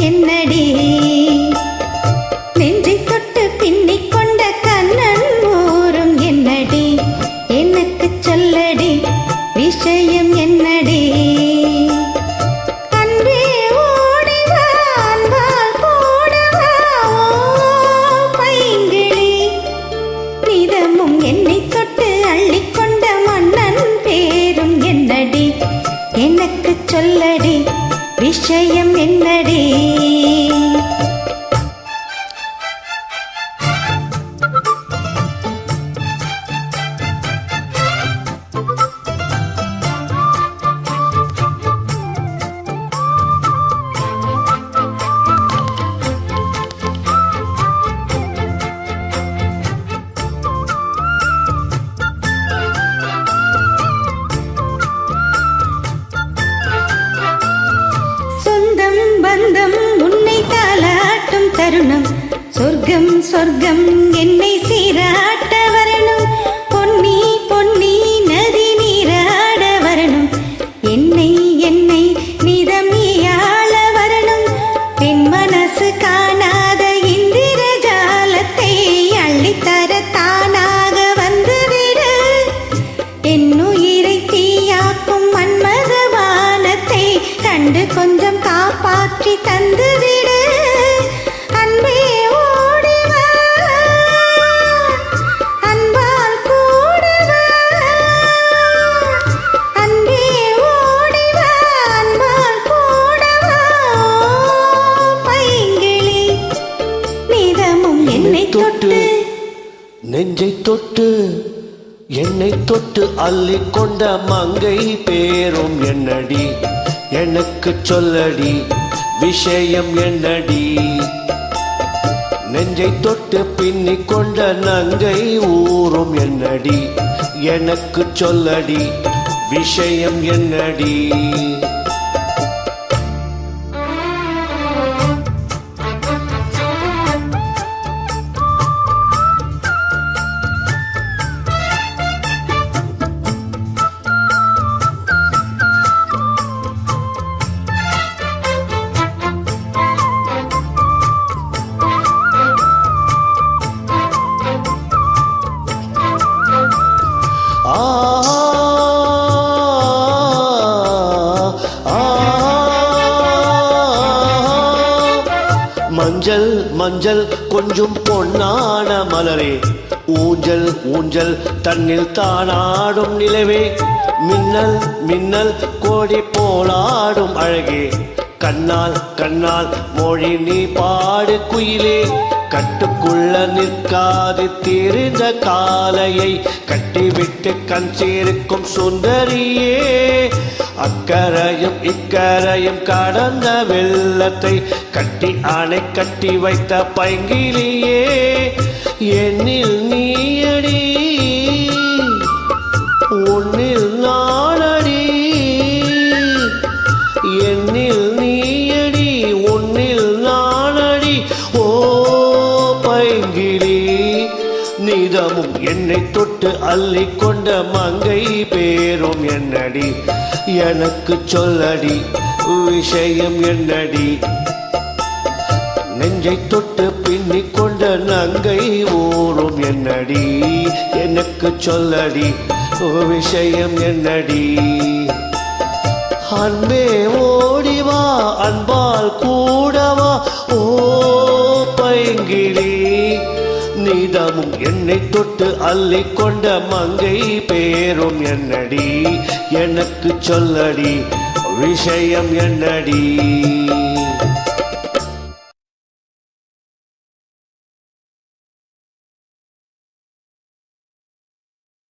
என்னடி நெஞ்சை தொட்டு பின்னிக் கொண்ட கண்ணன் ஊரும் என்னடி எனக்கு சொல்லடி விஷயம் என்னடி அன்பே ஓடிவா அன்பால் கூடவா பைங்கிளி நிதமும் என்னை தொட்டு அள்ளிக்கொண்ட மன்னன் பேரும் என்னடி எனக்கு சொல்லடி விஷயம் என்னடி பந்தம் உன்னை தாலாட்டும் தருணம் சொர்க்கம் சொர்க்கம் என்னை சீராட்ட வரணும் பொன்னி பொன்னி நதி நீராட வரணும் என்னை என்னை நிதம் நீயாள வரணும் பெண் மனசு காணாத இந்திர ஜாலத்தை அள்ளித்தர தானாக வந்துவிடு என்னுயிரை தீயாக்கும் மன்மத வானத்தை கண்டு கொஞ்சம் காப்பாற்றி தந்துவிடு அன்பே ஓடிவா அன்பால் கூடவா அன்பே ஓடிவா அன்பால் கூடவா பைங்கிளி நிதமும் என்னை தொட்டு நெஞ்சை தொட்டு என்னை தொட்டு அள்ளிக்கொண்ட மங்கை பேரும் என்னடி எனக்கு சொல்லடி விஷயம் என்னடி நெஞ்சை தொட்டு பின்னிக் கொண்ட நங்கை ஊரும் என்னடி எனக்கு சொல்லடி விஷயம் என்னடி மஞ்சள் மஞ்சள் கொஞ்சம் பொன்னான மலரே ஊஞ்சல் ஊஞ்சல் தன்னில் தானாடும் நிலவே மின்னல் மின்னல் கோடி போலாடும் அழகே கண்ணால் கண்ணால் மொழி நீ பாடு குயிலே கட்டுக்குள்ள நிற்காது தெரிந்த காலையை கட்டிவிட்டு கண் சேர்க்கும் சுந்தரியே அக்கரையும் இக்கரையும் கடந்த வெள்ளத்தை கட்டி அணை கட்டி வைத்த பைங்கிலியே என்னில் நீயடி உன்னில் நானடி என்னில் நீயடி உன்னில் நானடி ஓ பைங்கிலி நிதமும் என்னை தொட்டு அள்ளிக்கொண்ட மங்கை பேரும் என்னடி எனக்கு சொல்லடி விஷயம் என்னடி நெஞ்சை தொட்டு பின்னிக் கொண்ட நங்கை ஊரும் என்னடி எனக்கு சொல்லடி விஷயம் என்னடி அன்பே ஓடிவா அன்பால் கூடவா ஓ பைங்கிளி நிதமும் என்னை தொட்டு அள்ளிக்கொண்ட மங்கை பேரும் என்னடி எனக்கு சொல்லடி விஷயம் என்னடி